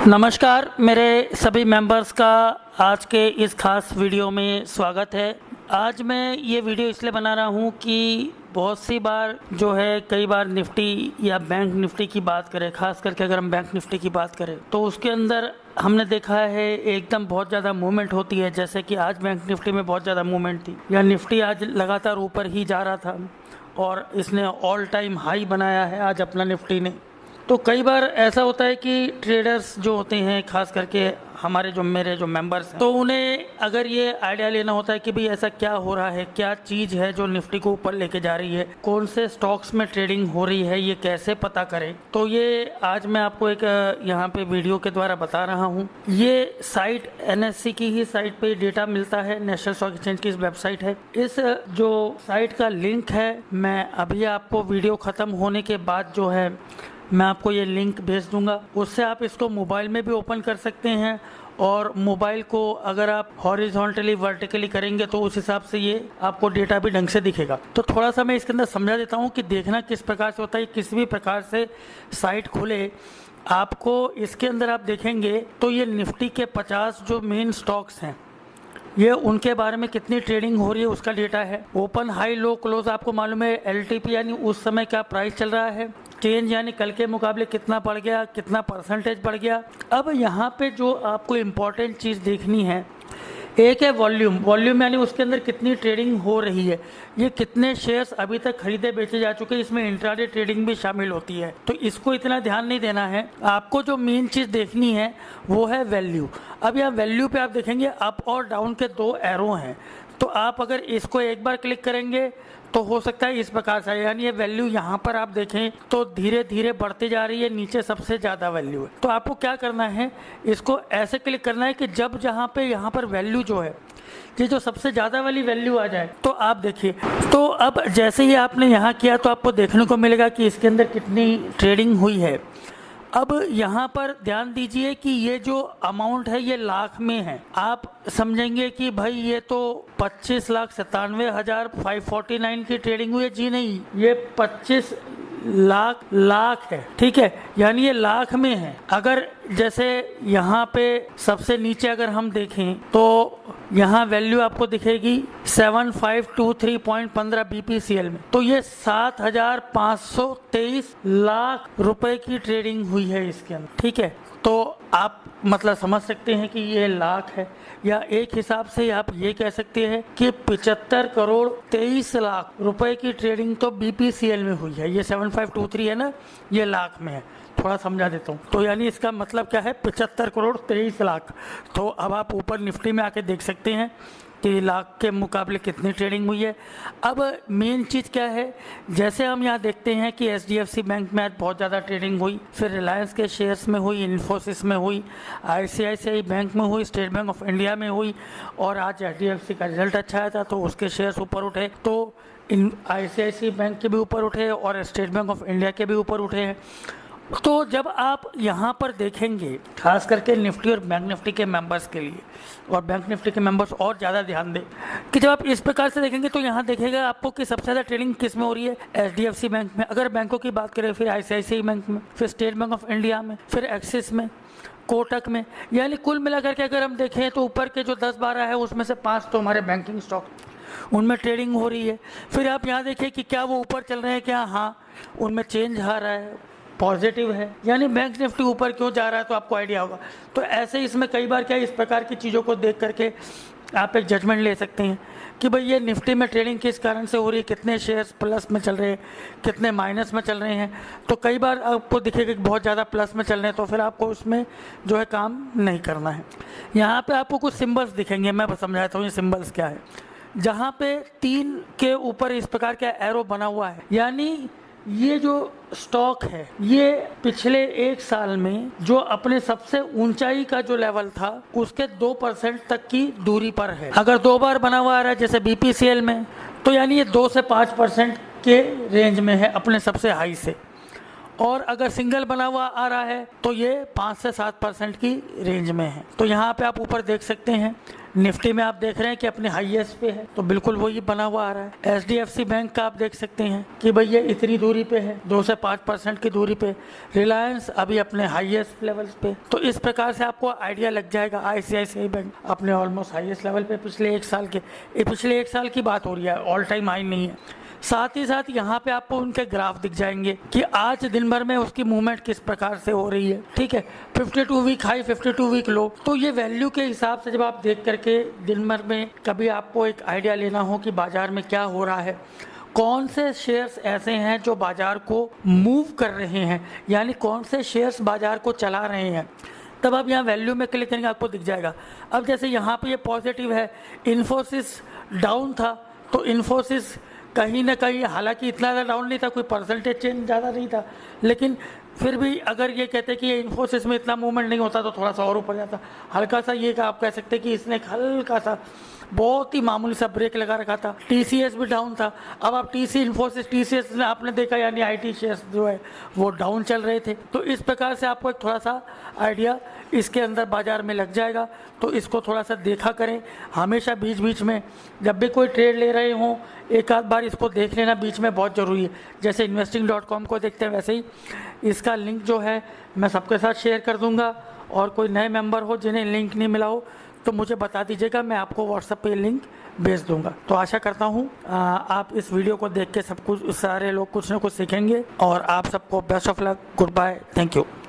नमस्कार मेरे सभी मेंबर्स का आज के इस खास वीडियो में स्वागत है। आज मैं ये वीडियो इसलिए बना रहा हूँ कि बहुत सी बार जो है कई बार निफ्टी या बैंक निफ्टी की बात करें, खास करके अगर हम बैंक निफ्टी की बात करें तो उसके अंदर हमने देखा है एकदम बहुत ज़्यादा मूवमेंट होती है। जैसे कि आज बैंक निफ्टी में बहुत ज़्यादा मूवमेंट थी या निफ्टी आज लगातार ऊपर ही जा रहा था और इसने ऑल टाइम हाई बनाया है आज अपना निफ्टी ने। तो कई बार ऐसा होता है कि ट्रेडर्स जो होते हैं, खास करके हमारे मेरे मेंबर्स हैं, तो उन्हें अगर ये आइडिया लेना होता है कि भाई ऐसा क्या हो रहा है, क्या चीज़ है जो निफ्टी को ऊपर लेके जा रही है, कौन से स्टॉक्स में ट्रेडिंग हो रही है, ये कैसे पता करें। तो ये आज मैं आपको एक यहाँ पे वीडियो के द्वारा बता रहा हूँ। ये साइट NSE की ही साइट पे डेटा मिलता है, नेशनल स्टॉक एक्सचेंज की इस वेबसाइट है। इस जो साइट का लिंक है मैं अभी आपको वीडियो ख़त्म होने के बाद जो है मैं आपको ये लिंक भेज दूंगा। उससे आप इसको मोबाइल में भी ओपन कर सकते हैं और मोबाइल को अगर आप हॉरिजॉन्टली वर्टिकली करेंगे तो उस हिसाब से ये आपको डेटा भी ढंग से दिखेगा। तो थोड़ा सा मैं इसके अंदर समझा देता हूँ कि देखना किस प्रकार से होता है। किसी भी प्रकार से साइट खोले आपको इसके अंदर आप देखेंगे तो ये निफ्टी के 50 जो मेन स्टॉक्स हैं ये उनके बारे में कितनी ट्रेडिंग हो रही है उसका डेटा है। ओपन हाई लो क्लोज आपको मालूम है। LTP यानी उस समय क्या प्राइस चल रहा है। चेंज यानी कल के मुकाबले कितना बढ़ गया, कितना परसेंटेज बढ़ गया। अब यहाँ पे जो आपको इम्पोर्टेंट चीज़ देखनी है, एक है वॉल्यूम यानी उसके अंदर कितनी ट्रेडिंग हो रही है, ये कितने शेयर्स अभी तक खरीदे बेचे जा चुके हैं। इसमें इंट्राडे ट्रेडिंग भी शामिल होती है, तो इसको इतना ध्यान नहीं देना है। आपको जो मेन चीज़ देखनी है वो है वैल्यू। अब यहाँ वैल्यू पे आप देखेंगे अप और डाउन के 2 एरो हैं, तो आप अगर इसको एक बार क्लिक करेंगे तो हो सकता है इस प्रकार से, यानी ये वैल्यू यहाँ पर आप देखें तो धीरे धीरे बढ़ती जा रही है, नीचे सबसे ज़्यादा वैल्यू है। तो आपको क्या करना है, इसको ऐसे क्लिक करना है कि जब जहाँ पे यहाँ पर वैल्यू जो है ये जो सबसे ज़्यादा वाली वैल्यू आ जाए तो आप देखिए। तो अब जैसे ही आपने यहाँ किया तो आपको देखने को मिलेगा कि इसके अंदर कितनी ट्रेडिंग हुई है। अब यहाँ पर ध्यान दीजिए कि ये जो अमाउंट है ये लाख में है। आप समझेंगे कि भाई ये तो 25,97,549 की ट्रेडिंग हुई है। जी नहीं, ये 25 लाख है, ठीक है, यानी ये लाख में है। अगर जैसे यहाँ पे सबसे नीचे अगर हम देखें तो यहाँ वैल्यू आपको दिखेगी 7523.15 BPCL में, तो ये 7,523 लाख रुपए की ट्रेडिंग हुई है इसके अंदर, ठीक है। तो आप मतलब समझ सकते हैं कि ये लाख है, या एक हिसाब से आप ये कह सकते हैं कि 75,23,00,000 रुपए की ट्रेडिंग तो BPCL में हुई है। ये 7523 है ना, ये लाख में है। थोड़ा समझा देता हूँ। तो यानी इसका मतलब क्या है, 75,23,00,000। तो अब आप ऊपर निफ्टी में आके देख सकते हैं कि लाख के मुकाबले कितनी ट्रेडिंग हुई है। अब मेन चीज़ क्या है, जैसे हम यहाँ देखते हैं कि HDFC बैंक में आज बहुत ज़्यादा ट्रेडिंग हुई, फिर रिलायंस के शेयर्स में हुई, इन्फोसिस में हुई, ICICI बैंक में हुई, स्टेट बैंक ऑफ इंडिया में हुई, और आज HDFC का रिजल्ट अच्छा आया था तो उसके शेयर्स ऊपर उठे। तो इन ICICI बैंक के भी ऊपर उठे और स्टेट बैंक ऑफ इंडिया के भी ऊपर उठे हैं। तो जब आप यहाँ पर देखेंगे, खास करके निफ्टी और बैंक निफ्टी के मेंबर्स के लिए, और बैंक निफ्टी के मेंबर्स और ज़्यादा ध्यान दें कि जब आप इस प्रकार से देखेंगे तो यहाँ देखेगा आपको कि सबसे ज़्यादा ट्रेडिंग किस में हो रही है, HDFC बैंक में। अगर बैंकों की बात करें फिर ICICI बैंक में, फिर स्टेट बैंक ऑफ इंडिया में, फिर एक्सिस में, कोटक में। यानी कुल मिलाकर के अगर हम देखें तो ऊपर के जो 10-12 है उसमें से 5 तो हमारे बैंकिंग स्टॉक, उनमें ट्रेडिंग हो रही है। फिर आप यहाँ देखिए कि क्या वो ऊपर चल रहे हैं, क्या हाँ उनमें चेंज आ रहा है, पॉजिटिव है, यानी बैंक निफ्टी ऊपर क्यों जा रहा है, तो आपको आइडिया होगा। तो ऐसे इसमें कई बार क्या इस प्रकार की चीज़ों को देख करके आप एक जजमेंट ले सकते हैं कि भाई ये निफ्टी में ट्रेडिंग किस कारण से हो रही है, कितने शेयर्स प्लस में चल रहे हैं, कितने माइनस में चल रहे हैं। तो कई बार आपको दिखेगा कि बहुत ज़्यादा प्लस में चल रहे हैं, तो फिर आपको उसमें जो है काम नहीं करना है। यहाँ पर आपको कुछ सिम्बल्स दिखेंगे, मैं समझाता हूँ ये सिम्बल्स क्या है। जहाँ पे 3 के ऊपर इस प्रकार का एरो बना हुआ है, यानी ये जो स्टॉक है ये पिछले 1 साल में जो अपने सबसे ऊंचाई का जो लेवल था उसके 2% तक की दूरी पर है। अगर 2 बार बना हुआ आ रहा है जैसे BPCL में, तो यानी ये 2 से 5% के रेंज में है अपने सबसे हाई से। और अगर सिंगल बना हुआ आ रहा है तो ये 5 से 7% की रेंज में है। तो यहाँ पे आप ऊपर देख सकते हैं, निफ्टी में आप देख रहे हैं कि अपने हाईएस्ट पे है, तो बिल्कुल वही बना हुआ आ रहा है। एचडीएफसी बैंक का आप देख सकते हैं कि भाई ये इतनी दूरी पे है, 2 से 5% की दूरी पे। रिलायंस अभी अपने हाईएस्ट लेवल्स पे। तो इस प्रकार से आपको आइडिया लग जाएगा। आईसीआईसीआई बैंक अपने ऑलमोस्ट हाईएस्ट लेवल पे पिछले 1 साल के, पिछले 1 साल की बात हो रही है, ऑल टाइम हाई नहीं है। साथ ही साथ यहाँ पे आपको उनके ग्राफ दिख जाएंगे कि आज दिन भर में उसकी मूवमेंट किस प्रकार से हो रही है। ठीक है, 52 वीक हाई, 52 वीक लो। तो ये वैल्यू के हिसाब से जब आप देख करके दिन भर में कभी आपको एक आइडिया लेना हो कि बाजार में क्या हो रहा है, कौन से शेयर्स ऐसे हैं जो बाजार को मूव कर रहे हैं, यानी कौन से शेयर्स बाजार को चला रहे हैं, तब आप यहाँ वैल्यू में क्लिक करेंगे, आपको दिख जाएगा। अब जैसे यहाँ पे ये पॉजिटिव है, इन्फोसिस डाउन था, तो इन्फोसिस कहीं ना कहीं, हालांकि इतना ज़्यादा डाउन नहीं था, कोई परसेंटेज चेंज ज़्यादा नहीं था, लेकिन फिर भी अगर ये कहते कि इन्फोसिस में इतना मूवमेंट नहीं होता तो थोड़ा सा और ऊपर जाता। हल्का सा ये आप कह सकते कि इसने हल्का सा बहुत ही मामूली सा ब्रेक लगा रखा था। टीसीएस भी डाउन था। अब आप इन्फोसिस टीसीएस ने आपने देखा, यानी आईटी शेयर्स जो है वो डाउन चल रहे थे। तो इस प्रकार से आपको एक थोड़ा सा आइडिया इसके अंदर बाजार में लग जाएगा। तो इसको थोड़ा सा देखा करें। हमेशा बीच बीच में जब भी कोई ट्रेड ले रहे हों, एक आध बार इसको देख लेना बीच में बहुत ज़रूरी है। जैसे investing.com को देखते हैं, वैसे ही इसका लिंक जो है मैं सबके साथ शेयर कर दूंगा। और कोई नए मेंबर हो जिन्हें लिंक नहीं मिला हो तो मुझे बता दीजिएगा, मैं आपको व्हाट्सएप पे लिंक भेज दूंगा। तो आशा करता हूँ आप इस वीडियो को देख के सब कुछ, सारे लोग कुछ ना कुछ सीखेंगे। और आप सबको best of luck, goodbye, thank you.